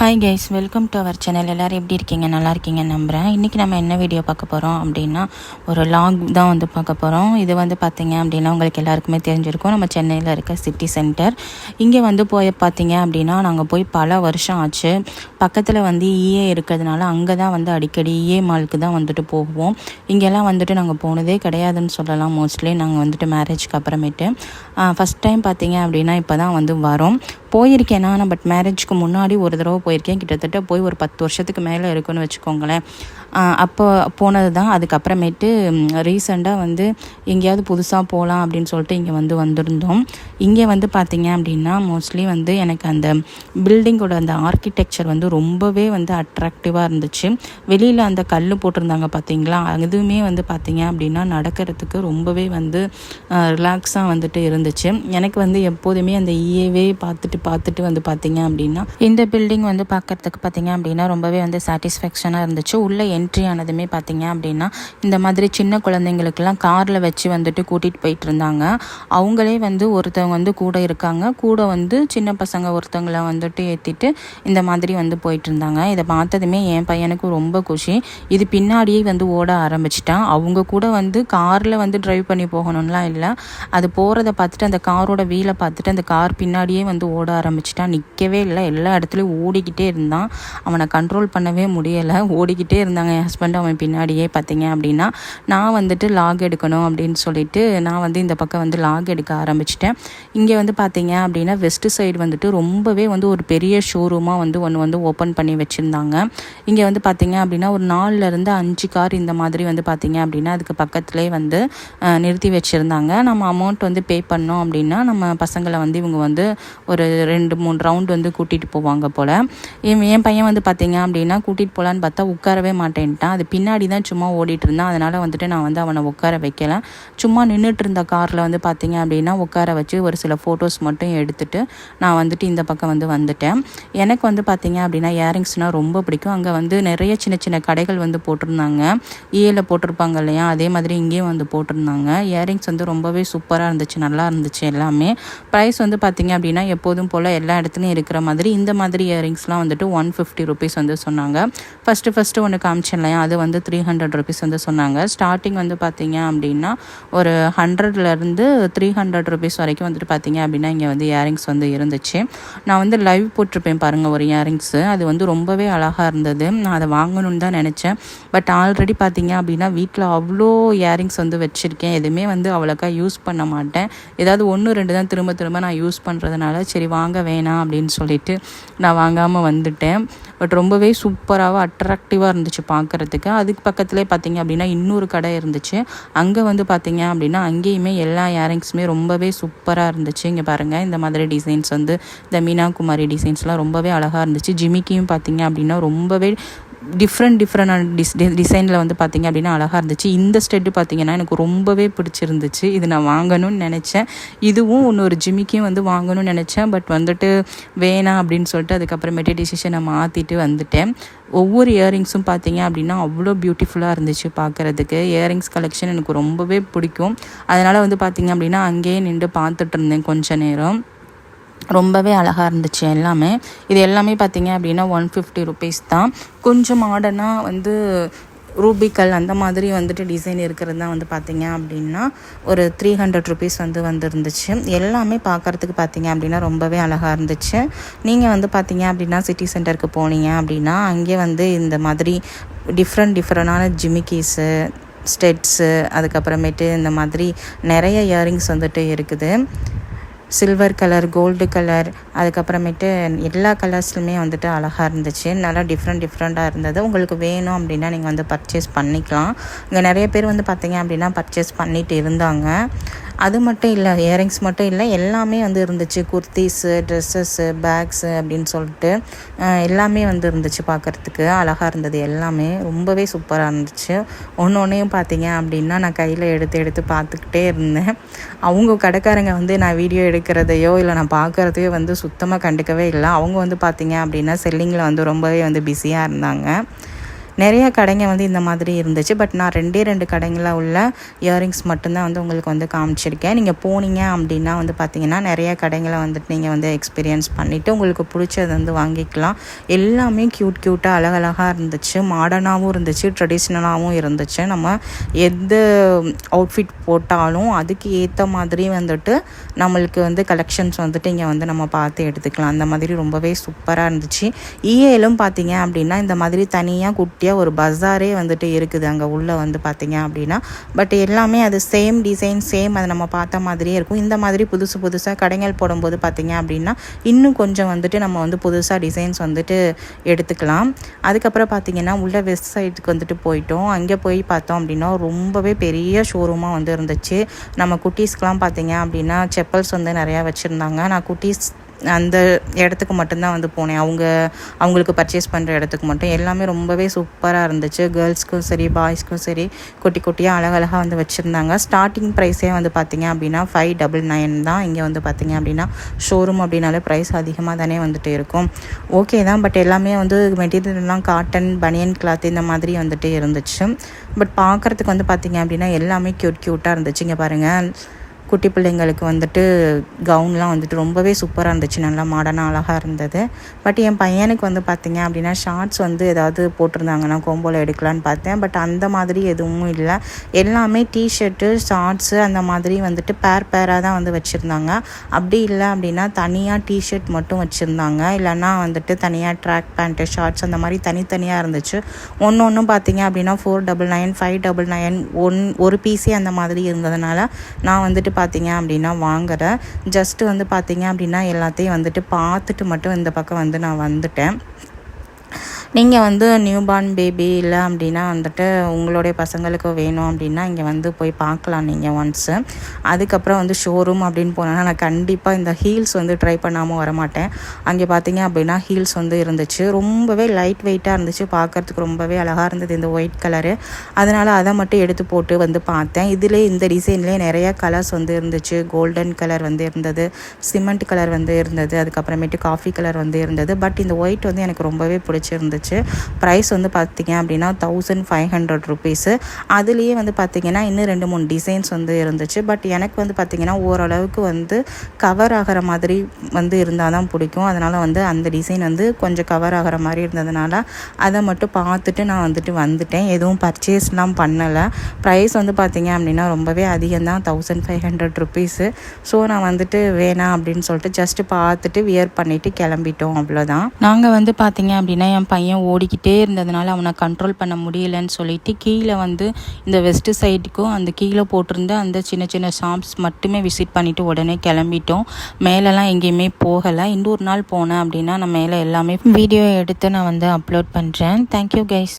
Hi guys, welcome to our channel. எல்லோரும் எப்படி இருக்கீங்க? நல்லா இருக்கீங்கன்னு நம்புகிறேன். இன்றைக்கி நம்ம என்ன வீடியோ பார்க்க போகிறோம் அப்படின்னா, ஒரு லாக் தான் வந்து பார்க்க போகிறோம். இது வந்து பார்த்திங்க அப்படின்னா உங்களுக்கு எல்லாருக்குமே தெரிஞ்சிருக்கும். நம்ம சென்னையில் இருக்க சிட்டி சென்டர். இங்கே வந்து பார்த்திங்க அப்படின்னா நாங்கள் போய் பல வருஷம் ஆச்சு. பக்கத்தில் வந்து இஏ இருக்கிறதுனால அங்கே தான் வந்து அடிக்கடி இஏ மாலுக்கு தான் வந்துட்டு போவோம். இங்கெல்லாம் வந்துட்டு நாங்கள் போனதே கிடையாதுன்னு சொல்லலாம். மோஸ்ட்லி நாங்கள் வந்துட்டு மேரேஜ்க்கு அப்புறமேட்டு ஃபஸ்ட் டைம் பார்த்திங்க அப்படின்னா இப்போ தான் வந்து வரோம். போயிருக்கேன் நான், பட் மேரேஜ்க்கு முன்னாடி ஒரு தடவை போயிருக்கேன். கிட்டத்தட்ட போய் ஒரு 10 வருஷத்துக்கு மேலே இருக்குன்னு வச்சுக்கோங்களேன். அப்போ போனது தான். அதுக்கப்புறமேட்டு ரீசெண்டாக வந்து எங்கேயாவது புதுசாக போகலாம் அப்படின்னு சொல்லிட்டு இங்கே வந்திருந்தோம். இங்கே வந்து பார்த்திங்க அப்படின்னா மோஸ்ட்லி வந்து எனக்கு அந்த பில்டிங்கோட அந்த ஆர்கிடெக்சர் வந்து ரொம்பவே வந்து அட்ராக்டிவாக இருந்துச்சு. வெளியில் அந்த கல் போட்டிருந்தாங்க பார்த்திங்களா, அதுவுமே வந்து பார்த்திங்க அப்படின்னா நடக்கிறதுக்கு ரொம்பவே வந்து ரிலாக்ஸாக வந்துட்டு இருந்துச்சு. எனக்கு வந்து எப்போதுமே அந்த இஏவே பார்த்துட்டு வந்து பார்த்திங்க அப்படின்னா இந்த பில்டிங் வந்து பார்க்குறதுக்கு பார்த்திங்க அப்படின்னா ரொம்பவே வந்து சாட்டிஸ்ஃபேக்ஷனாக இருந்துச்சு. உள்ளே என்ட்ரி ஆனதுமே பார்த்திங்க அப்படின்னா இந்த மாதிரி சின்ன குழந்தைங்களுக்கெல்லாம் காரில் வச்சு வந்துட்டு கூட்டிகிட்டு போயிட்டு இருந்தாங்க. அவங்களே வந்து ஒருத்தவங்க வந்து கூட வந்து சின்ன பசங்க ஒருத்தவங்களை வந்துட்டு ஏற்றிட்டு இந்த மாதிரி வந்து போயிட்டு இருந்தாங்க. இதை பார்த்ததுமே என் பையனுக்கு ரொம்ப குஷி. இது பின்னாடியே வந்து ஓட ஆரம்பிச்சிட்டான். அவங்க கூட வந்து காரில் வந்து ட்ரைவ் பண்ணி போகணும்லாம் இல்லை, அது போகிறத பார்த்துட்டு அந்த காரோட வீலை பார்த்துட்டு அந்த கார் பின்னாடியே வந்து ஓட ஆரம்பிச்சிட்டான். நிற்கவே இல்லை, எல்லா இடத்துலையும் ஓடிக்கிட்டே இருந்தான். அவனை கண்ட்ரோல் பண்ணவே முடியலை, ஓடிக்கிட்டே இருந்தாங்க என் ஹஸ்பண்ட் அவன் பின்னாடியே. பார்த்தீங்க அப்படின்னா நான் வந்துட்டு லாக் எடுக்கணும் அப்படின்னு சொல்லிட்டு நான் வந்து இந்த பக்கம் வந்து லாக் எடுக்க ஆரம்பிச்சிட்டேன். இங்கே வந்து பார்த்தீங்க அப்படின்னா வெஸ்ட் சைடு வந்துட்டு ரொம்பவே வந்து ஒரு பெரிய ஷோரூமாக வந்து ஒன்று வந்து ஓப்பன் பண்ணி வச்சுருந்தாங்க. இங்கே வந்து பார்த்தீங்க அப்படின்னா ஒரு 4லேருந்து 5 கார் இந்த மாதிரி வந்து பார்த்தீங்க அப்படின்னா அதுக்கு பக்கத்துலேயே வந்து நிறுத்தி வச்சுருந்தாங்க. நம்ம அமௌண்ட் வந்து பே பண்ணோம் அப்படின்னா நம்ம பசங்களை வந்து இவங்க வந்து ஒரு 2-3 ரவுண்ட் வந்து கூட்டிகிட்டு போவாங்க போல். என் பையன் வந்து பார்த்தீங்க அப்படின்னா கூட்டிகிட்டு போகலான்னு பார்த்தா உட்காரவே மாட்டேன்ட்டான். அது பின்னாடி தான் சும்மா ஓடிட்டு இருந்தான். அதனால் வந்துட்டு நான் வந்து அவனை உட்கார வைக்கல. சும்மா நின்றுட்டு இருந்த காரில் வந்து பார்த்தீங்க அப்படின்னா உட்கார வச்சு ஒரு சில ஃபோட்டோஸ் மட்டும் எடுத்துகிட்டு நான் வந்துட்டு இந்த பக்கம் வந்து வந்துட்டேன். எனக்கு வந்து பார்த்தீங்க அப்படின்னா இயரிங்ஸ்னால் ரொம்ப பிடிக்கும். அங்கே வந்து நிறைய சின்ன சின்ன கடைகள் வந்து போட்டிருந்தாங்க. ஈஏல போட்டிருப்பாங்க இல்லையா, அதே மாதிரி இங்கேயும் வந்து போட்டிருந்தாங்க. இயரிங்ஸ் வந்து ரொம்பவே சூப்பராக இருந்துச்சு, நல்லா இருந்துச்சு எல்லாமே. ப்ரைஸ் வந்து பார்த்தீங்க அப்படின்னா எப்போதும் போல் எல்லா இடத்துலையும் இருக்கிற மாதிரி இந்த மாதிரி இயரிங்ஸ்லாம் வந்துட்டு 150 ருபீஸ் வந்து சொன்னாங்க. ஃபஸ்ட்டு ஒன்று காமிச்சேன் இல்லையா, அது வந்து 300 ருபீஸ் வந்து சொன்னாங்க. ஸ்டார்டிங் வந்து பார்த்தீங்க அப்படின்னா ஒரு 100லேருந்து 300 ருபீஸ் வரைக்கும் வந்துட்டு பார்த்தீங்க அப்படின்னா இங்கே வந்து இயரிங்ஸ் வந்து இருந்துச்சு. நான் வந்து லைவ் போட்டிருப்பேன் பாருங்கள் ஒரு இயரிங்ஸு, அது வந்து ரொம்பவே அழகாக இருந்தது. நான் அதை வாங்கணும்னு தான் நினச்சேன். பட் ஆல்ரெடி பார்த்தீங்க அப்படின்னா வீட்டில் அவ்வளோ இயரிங்ஸ் வந்து வச்சுருக்கேன். எதுவுமே வந்து அவ்வளோக்கா யூஸ் பண்ண மாட்டேன். ஏதாவது 1-2 தான் திரும்ப நான் யூஸ் பண்ணுறதுனால சரி வாங்க வேணாம் அப்படின்னு சொல்லிட்டு நான் வாங்காமல் வந்துட்டேன். பட் ரொம்பவே சூப்பராக அட்ராக்டிவாக இருந்துச்சு பார்க்குறதுக்கு. அதுக்கு பக்கத்துலேயே பார்த்தீங்க அப்படின்னா இன்னொரு கடை இருந்துச்சு. அங்கே வந்து பார்த்தீங்க அப்படின்னா அங்கேயுமே எல்லா இயரிங்ஸுமே ரொம்பவே சூப்பராக இருந்துச்சு. இங்கே பாருங்கள், இந்த மாதிரி டிசைன்ஸ் வந்து இந்த மீனாகுமாரி டிசைன்ஸ்லாம் ரொம்பவே அழகாக இருந்துச்சு. ஜிமிக்கியும் பார்த்தீங்க அப்படின்னா ரொம்பவே டிஃப்ரெண்டான டிசைனில் வந்து பார்த்திங்க அப்படின்னா அழகாக இருந்துச்சு. இந்த ஸ்டெட்டு பார்த்திங்கன்னா எனக்கு ரொம்பவே பிடிச்சிருந்துச்சு. இது நான் வாங்கணும்னு நினச்சேன். இதுவும் இன்னொரு ஜிமிக்கியும் வந்து வாங்கணும்னு நினச்சேன். பட் வந்துட்டு வேணாம் அப்படின்னு சொல்லிட்டு அதுக்கப்புறமேட்டு டிசிஷனை மாற்றிட்டு வந்துட்டேன். ஒவ்வொரு இயரிங்ஸும் பார்த்திங்க அப்படின்னா அவ்வளோ பியூட்டிஃபுல்லாக இருந்துச்சு பார்க்குறதுக்கு. இயரிங்ஸ் கலெக்ஷன் எனக்கு ரொம்பவே பிடிக்கும். அதனால் வந்து பார்த்திங்க அப்படின்னா அங்கேயே நின்று பார்த்துட்டு இருந்தேன் கொஞ்ச நேரம். ரொம்பவே அழகாக இருந்துச்சு எல்லாமே. இது எல்லாமே பார்த்திங்க அப்படின்னா 150 ருபீஸ் தான். கொஞ்சம் மாடர்னாக வந்து ரூபிக்கல் அந்த மாதிரி வந்துட்டு டிசைன் இருக்கிறது தான் வந்து பார்த்திங்க அப்படின்னா ஒரு 300 ருபீஸ் வந்து வந்துருந்துச்சு. எல்லாமே பார்க்குறதுக்கு பார்த்திங்க அப்படின்னா ரொம்பவே அழகாக இருந்துச்சு. நீங்கள் வந்து பார்த்திங்க அப்படின்னா சிட்டி சென்டருக்கு போனீங்க அப்படின்னா அங்கே வந்து இந்த மாதிரி டிஃப்ரெண்டான ஜிமிக்கீஸு, ஸ்டெட்ஸு, அதுக்கப்புறமேட்டு இந்த மாதிரி நிறைய இயரிங்ஸ் வந்துட்டு இருக்குது. சில்வர் கலர், கோல்டு கலர், அதுக்கப்புறமேட்டு எல்லா கலர்ஸ்லுமே வந்துட்டு அழகாக இருந்துச்சு. நல்லா டிஃப்ரெண்ட்டாக இருந்தது. உங்களுக்கு வேணும் அப்படின்னா நீங்கள் வந்து பர்ச்சேஸ் பண்ணிக்கலாம். இங்கே நிறைய பேர் வந்து பார்த்தீங்க அப்படின்னா பர்ச்சேஸ் பண்ணிட்டு இருந்தாங்க. அது மட்டும் இல்லை, இயரிங்ஸ் மட்டும் இல்லை, எல்லாமே வந்து இருந்துச்சு. குர்த்திஸு, ட்ரெஸ்ஸஸ்ஸு, பேக்ஸு அப்படின்னு சொல்லிட்டு எல்லாமே வந்து இருந்துச்சு. பார்க்குறதுக்கு அழகாக இருந்தது. எல்லாமே ரொம்பவே சூப்பராக இருந்துச்சு. ஒன்றையும் பார்த்தீங்க அப்படின்னா நான் கையில் எடுத்து பார்த்துக்கிட்டே இருந்தேன். அவங்க கடைக்காரங்க வந்து நான் வீடியோ எடுக்கிறதையோ இல்லை நான் பார்க்குறதையோ வந்து சுத்தமாக கண்டுக்கவே இல்லை. அவங்க வந்து பார்த்தீங்க அப்படின்னா செல்லிங்கில் வந்து ரொம்பவே வந்து பிஸியாக இருந்தாங்க. நிறைய கடைங்க வந்து இந்த மாதிரி இருந்துச்சு. பட் நான் 2 கடைங்களில் உள்ள இயரிங்ஸ் மட்டும்தான் வந்து உங்களுக்கு வந்து காமிச்சிருக்கேன். நீங்கள் போனீங்க அப்படின்னா வந்து பார்த்தீங்கன்னா நிறைய கடைங்களை வந்துட்டு நீங்கள் வந்து எக்ஸ்பீரியன்ஸ் பண்ணிவிட்டு உங்களுக்கு பிடிச்சது வந்து வாங்கிக்கலாம். எல்லாமே க்யூட்டாக அழகழகாக இருந்துச்சு. மாடர்னாகவும் இருந்துச்சு, ட்ரெடிஷ்னலாகவும் இருந்துச்சு. நம்ம எந்த அவுட்ஃபிட் போட்டாலும் அதுக்கு ஏற்ற மாதிரி வந்துட்டு நம்மளுக்கு வந்து கலெக்ஷன்ஸ் வந்துட்டு இங்கே வந்து நம்ம பார்த்து எடுத்துக்கலாம். அந்த மாதிரி ரொம்பவே சூப்பராக இருந்துச்சு. ஈஏலும் பார்த்தீங்க அப்படின்னா இந்த மாதிரி தனியாக குட்டியாக ஒரு பஸாரே வந்துட்டு இருக்குது அங்கே உள்ளே வந்து பார்த்தீங்க அப்படின்னா. பட் எல்லாமே அது சேம் டிசைன், சேம் அதை நம்ம பார்த்த மாதிரியே இருக்கும். இந்த மாதிரி புதுசாக கடைகள் போடும்போது பார்த்தீங்க அப்படின்னா இன்னும் கொஞ்சம் வந்துட்டு நம்ம வந்து புதுசாக டிசைன்ஸ் வந்துட்டு எடுத்துக்கலாம். அதுக்கப்புறம் பார்த்தீங்கன்னா உள்ள வெஸ்ட் சைடுக்கு வந்துட்டு போயிட்டோம். அங்கே போய் பார்த்தோம் அப்படின்னா ரொம்பவே பெரிய ஷோரூமாக வந்து இருந்துச்சு. நம்ம குட்டீஸ்க்கெலாம் பார்த்தீங்க அப்படின்னா செப்பல்ஸ் வந்து நிறையா வச்சுருந்தாங்க. நான் குட்டீஸ் அந்த இடத்துக்கு மட்டும்தான் வந்து போனேன். அவங்களுக்கு பர்ச்சேஸ் பண்ணுற இடத்துக்கு மட்டும். எல்லாமே ரொம்பவே சூப்பராக இருந்துச்சு. கேர்ள்ஸ்க்கும் சரி பாய்ஸ்க்கும் சரி குட்டியாக அழகழகாக வந்து வச்சுருந்தாங்க. ஸ்டார்டிங் ப்ரைஸே வந்து பார்த்திங்க அப்படின்னா 599 தான். இங்கே வந்து பார்த்திங்க அப்படின்னா ஷோரூம் அப்படின்னாலே ப்ரைஸ் அதிகமாக தானே வந்துட்டு இருக்கும். ஓகே தான். பட் எல்லாமே வந்து மெட்டீரியல்லாம் காட்டன், பனியன் கிளாத் இந்த மாதிரி வந்துட்டு இருந்துச்சு. பட் பார்க்குறதுக்கு வந்து பார்த்திங்க அப்படின்னா எல்லாமே க்யூட்டாக இருந்துச்சு. இங்கே பாருங்கள், குட்டி பிள்ளைங்களுக்கு வந்துட்டு கவுன்லாம் வந்துட்டு ரொம்பவே சூப்பராக இருந்துச்சு. நல்லா மாடர்னாக அழகாக இருந்தது. பட் என் பையனுக்கு வந்து பார்த்திங்க அப்படின்னா ஷார்ட்ஸ் வந்து ஏதாவது போட்டிருந்தாங்கன்னா கோம்போவில் எடுக்கலான்னு பார்த்தேன். பட் அந்த மாதிரி எதுவும் இல்லை. எல்லாமே டிஷர்ட்டு, ஷார்ட்ஸு அந்த மாதிரி வந்துட்டு பேராக தான் வந்து வச்சுருந்தாங்க. அப்படி இல்லை அப்படின்னா தனியாக டிஷர்ட் மட்டும் வச்சுருந்தாங்க. இல்லைன்னா வந்துட்டு தனியாக ட்ராக் பேண்ட்டு, ஷார்ட்ஸ் அந்த மாதிரி தனித்தனியாக இருந்துச்சு. ஒன்றும் பார்த்திங்க அப்படின்னா 499, 599 ஒரு பீஸே அந்த மாதிரி இருந்ததுனால நான் வந்துட்டு பார்த்தீங்க அப்படின்னா வாங்குறேன். ஜஸ்ட்டு வந்து பார்த்தீங்க அப்படின்னா எல்லாத்தையும் வந்துட்டு பார்த்துட்டு மட்டும் இந்த பக்கம் வந்து நான் வந்துட்டேன். நீங்கள் வந்து நியூ பார்ன் பேபி இல்லை அப்படின்னா வந்துட்டு உங்களுடைய பசங்களுக்கு வேணும் அப்படின்னா இங்கே வந்து போய் பார்க்கலாம் நீங்கள் ஒன்ஸு. அதுக்கப்புறம் வந்து ஷோரூம் அப்படின்னு போனேன்னா நான் கண்டிப்பாக இந்த ஹீல்ஸ் வந்து ட்ரை பண்ணாமல் வரமாட்டேன். அங்கே பார்த்தீங்க அப்படின்னா ஹீல்ஸ் வந்து இருந்துச்சு. ரொம்பவே லைட் வெயிட்டாக இருந்துச்சு. பார்க்குறதுக்கு ரொம்பவே அழகாக இருந்தது இந்த ஒயிட் கலரு. அதனால் அதை மட்டும் எடுத்து போட்டு வந்து பார்த்தேன். இதிலே இந்த டிசைன்லேயே நிறையா கலர்ஸ் வந்து இருந்துச்சு. கோல்டன் கலர் வந்து இருந்தது, சிமெண்ட் கலர் வந்து இருந்தது, அதுக்கப்புறமேட்டு காஃபி கலர் வந்து இருந்தது. பட் இந்த ஒயிட் வந்து எனக்கு ரொம்பவே பிடிச்சிருந்துச்சு. ப்ரைஸ் வந்து பார்த்திங்க அப்படின்னா 1500 ருபீஸு. அதுலேயே வந்து பார்த்திங்கன்னா இன்னும் 2-3 டிசைன்ஸ் வந்து இருந்துச்சு. பட் எனக்கு வந்து பார்த்திங்கன்னா ஓரளவுக்கு வந்து கவர் ஆகிற மாதிரி வந்து இருந்தால் தான் பிடிக்கும். அதனால் வந்து அந்த டிசைன் வந்து கொஞ்சம் கவர் ஆகிற மாதிரி இருந்ததுனால அதை மட்டும் பார்த்துட்டு நான் வந்துட்டேன். எதுவும் பர்ச்சேஸ்லாம் பண்ணலை. ப்ரைஸ் வந்து பார்த்திங்க அப்படின்னா ரொம்பவே அதிகம்தான், 1500 ருபீஸு. ஸோ நான் வந்துட்டு வேணாம் அப்படின்னு சொல்லிட்டு ஜஸ்ட்டு பார்த்துட்டு வியர் பண்ணிவிட்டு கிளம்பிட்டோம், அவ்வளோதான். நாங்கள் வந்து பார்த்திங்க அப்படின்னா என் பையன் ஓடிக்கிட்டே இருந்ததுனால அவனை கண்ட்ரோல் பண்ண முடியலன்னு சொல்லிட்டு கீழே வந்து இந்த வெஸ்ட் சைடுக்கும் அந்த கீழே போட்டிருந்த அந்த சின்ன ஷாப்ஸ் மட்டுமே விசிட் பண்ணிவிட்டு உடனே கிளம்பிட்டோம். மேலெலாம் எங்கேயுமே போகலை. இன்னொரு நாள் போனேன் அப்படின்னா நான் மேலே எல்லாமே வீடியோ எடுத்து நான் வந்து அப்லோட் பண்ணுறேன். Thank you guys.